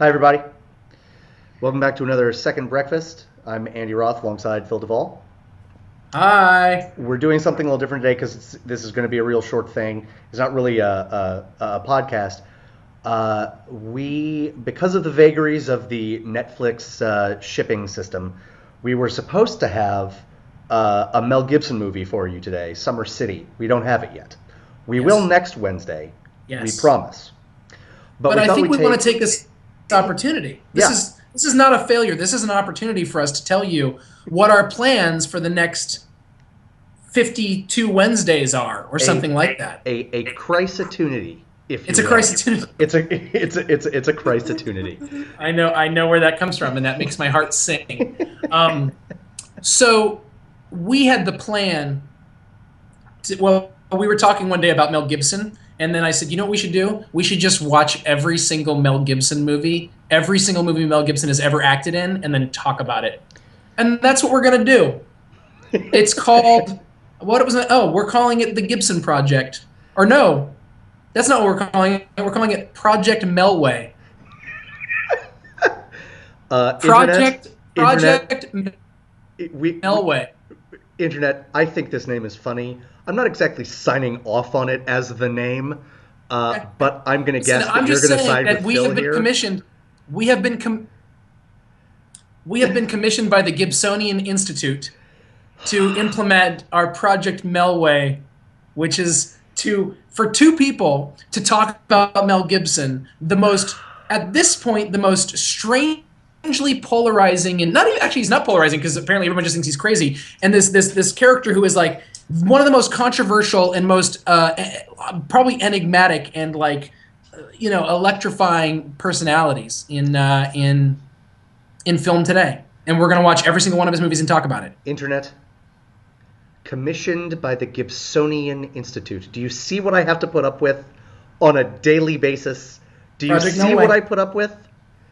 Hi, everybody. Welcome back to another Second Breakfast. I'm Andy Roth alongside Phil Duvall. Hi. We're doing something a little different today because this is going to be a real short thing. It's not really a podcast. Because of the vagaries of the Netflix shipping system, we were supposed to have a Mel Gibson movie for you today, Summer City. We don't have it yet. We will next Wednesday. Yes. We promise. But I think we want to take this opportunity. This is not a failure. This is an opportunity for us to tell you what our plans for the next 52 Wednesdays are, or something like that. A Christ-opportunity, if you It's a Christ-opportunity. It's a Christ-opportunity. I know where that comes from, and that makes my heart sing. So we had the plan. We were talking one day about Mel Gibson, and then I said, you know what we should do? We should just watch every single Mel Gibson movie, every single movie Mel Gibson has ever acted in, and then talk about it. And that's what we're going to do. It's called, we're calling it the Gibson Project. Or no, that's not what we're calling it. We're calling it Project Melway. Project Melway. Internet, I think this name is funny. I'm not exactly signing off on it as the name, but I'm going to guess that you're going to side with Phil here. We have been commissioned by the Gibsonian Institute to implement our Project Melway, which is for two people to talk about Mel Gibson, at this point, the most strangely polarizing, and he's not polarizing because apparently everyone just thinks he's crazy, and this character who is like one of the most controversial and most probably enigmatic and electrifying personalities in film today. And we're going to watch every single one of his movies and talk about it. Internet, commissioned by the Gibsonian Institute. Do you see what I have to put up with on a daily basis? Do you see what I put up with?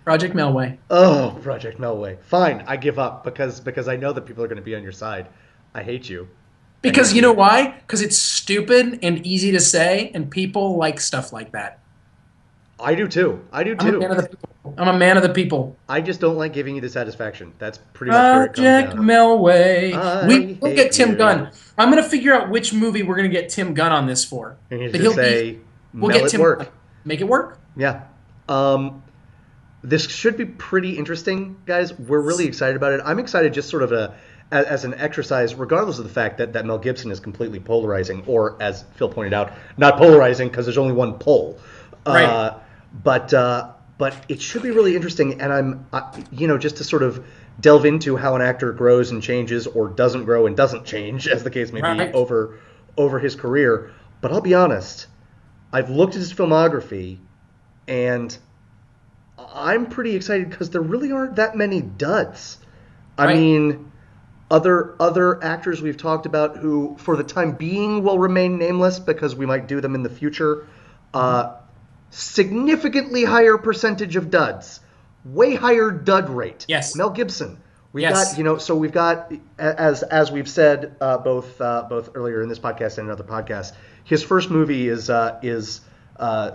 Project Melway. Oh, Project Melway. Fine, I give up because I know that people are going to be on your side. I hate you. Because you know why? Because it's stupid and easy to say, and people like stuff like that. I do too. I'm a man of the people. I just don't like giving you the satisfaction. That's pretty much where it comes down. Project Melway. We'll get Tim Gunn. I'm going to figure out which movie we're going to get Tim Gunn on this for. And he's going to say, we'll get Tim Gunn. Make it work? Yeah. This should be pretty interesting, guys. We're really excited about it. I'm excited just sort of as an exercise, regardless of the fact that Mel Gibson is completely polarizing, or as Phil pointed out, not polarizing because there's only one pole. Right. But it should be really interesting, and just to sort of delve into how an actor grows and changes, or doesn't grow and doesn't change, as the case may be, over his career. But I'll be honest, I've looked at his filmography, and I'm pretty excited because there really aren't that many duds. I mean, other actors we've talked about who, for the time being, will remain nameless because we might do them in the future. Significantly higher percentage of duds, way higher dud rate. Yes. Mel Gibson. We've got, as we've said both earlier in this podcast and another podcast, his first movie is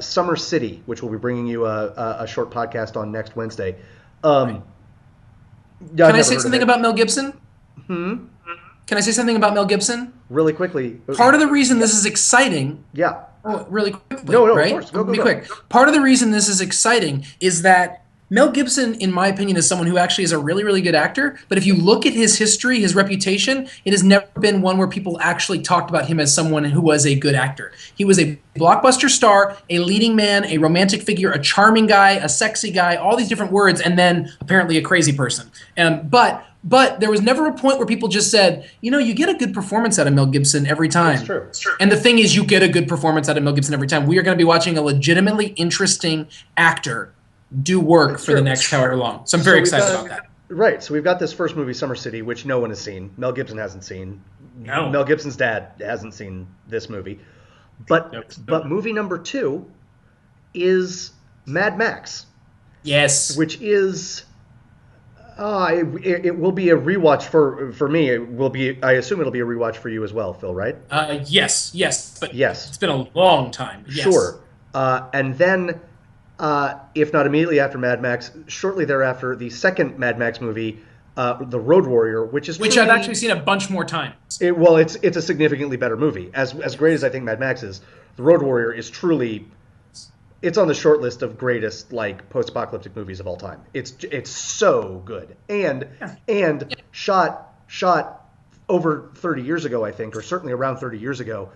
Summer City, which we'll be bringing you a short podcast on next Wednesday. Can I say something about Mel Gibson? Can I say something about Mel Gibson? Really quickly. Part of the reason this is exciting. Yeah. Oh, really quickly. No, right? Of course. Go. Quick. Part of the reason this is exciting is that Mel Gibson, in my opinion, is someone who actually is a really, really good actor. But if you look at his history, his reputation, it has never been one where people actually talked about him as someone who was a good actor. He was a blockbuster star, a leading man, a romantic figure, a charming guy, a sexy guy, all these different words, and then apparently a crazy person. But there was never a point where people just said, you get a good performance out of Mel Gibson every time. That's true. And the thing is, you get a good performance out of Mel Gibson every time. We are going to be watching a legitimately interesting actor do work for the next however long. So I'm very excited about that. Right. So we've got this first movie, Summer City, which no one has seen. Mel Gibson hasn't seen. No. Mel Gibson's dad hasn't seen this movie. But movie number 2 is Mad Max. Yes. Which is It will be a rewatch for me. It will be. I assume it'll be a rewatch for you as well, Phil. Right? Yes. But yes, it's been a long time. Yes. Sure. And then if not immediately after Mad Max, shortly thereafter, the second Mad Max movie, The Road Warrior, which I've actually seen a bunch more times. It's a significantly better movie. As great as I think Mad Max is, The Road Warrior is truly, it's on the short list of greatest like post-apocalyptic movies of all time. It's so good and shot over 30 years ago, I think, or certainly around 30 years ago.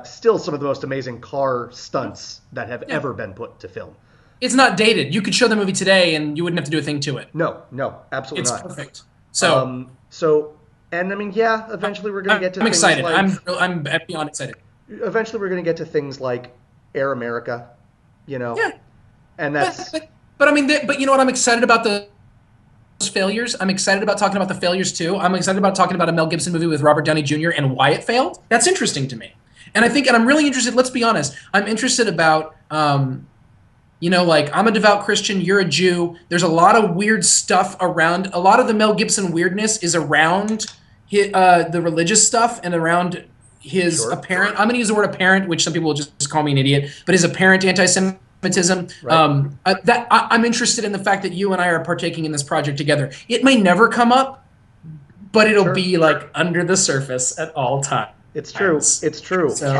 Still some of the most amazing car stunts that have ever been put to film. It's not dated. You could show the movie today and you wouldn't have to do a thing to it. No, absolutely not. It's perfect. And I mean, eventually we're going to get to things excited. like... I'm beyond excited. Eventually we're going to get to things like Air America, Yeah. And that's... But I mean, but you know what? I'm excited about those failures. I'm excited about talking about the failures too. I'm excited about talking about a Mel Gibson movie with Robert Downey Jr. and why it failed. That's interesting to me. And I'm really interested, let's be honest, I'm interested about... like, I'm a devout Christian, you're a Jew. There's a lot of weird stuff around. A lot of the Mel Gibson weirdness is around the religious stuff and around his apparent, I'm going to use the word apparent, which some people will just call me an idiot, but his apparent anti-Semitism. Right. I'm interested in the fact that you and I are partaking in this project together. It may never come up, but it'll be like under the surface at all times. It's true. It's true. So,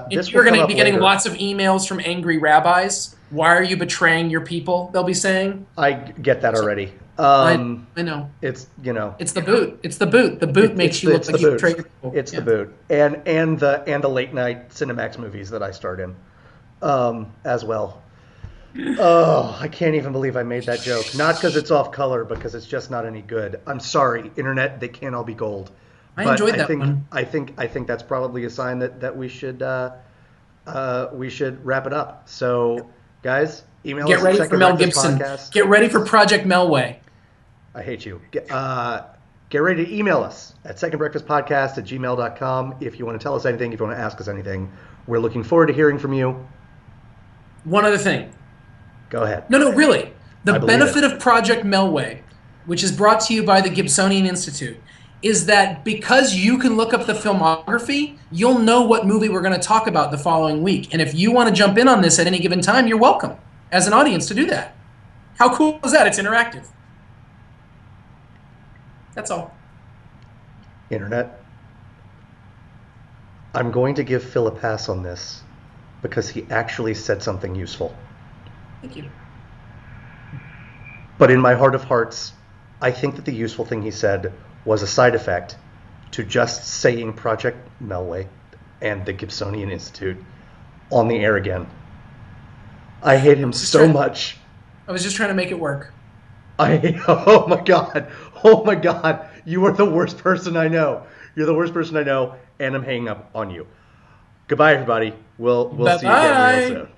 you're going to be getting lots of emails from angry rabbis. Why are you betraying your people? They'll be saying. I get that already. I know. It's It's the boot. It's the boot. The boot makes you look like you betrayed your people. It's the boot, and the late night Cinemax movies that I starred in, as well. Oh, I can't even believe I made that joke. Not because it's off color, because it's just not any good. I'm sorry, internet. They can't all be gold. I enjoyed that one. I think that's probably a sign that we should wrap it up. So, guys, email us. Get ready for Mel Gibson. Get ready for Project Melway. I hate you. Get ready to email us at secondbreakfastpodcast@gmail.com if you want to tell us anything, if you want to ask us anything. We're looking forward to hearing from you. One other thing. Go ahead. No, really. The benefit of Project Melway, which is brought to you by the Gibsonian Institute, is that because you can look up the filmography, you'll know what movie we're going to talk about the following week. And if you want to jump in on this at any given time, you're welcome as an audience to do that. How cool is that? It's interactive. That's all. Internet. I'm going to give Phil a pass on this because he actually said something useful. Thank you. But in my heart of hearts, I think that the useful thing he said was a side effect to just saying Project Melway and the Gibsonian Institute on the air again. I hate him so much. I was just trying to make it work. Oh my God. You are the worst person I know. You're the worst person I know, and I'm hanging up on you. Goodbye, everybody. We'll see you again real soon.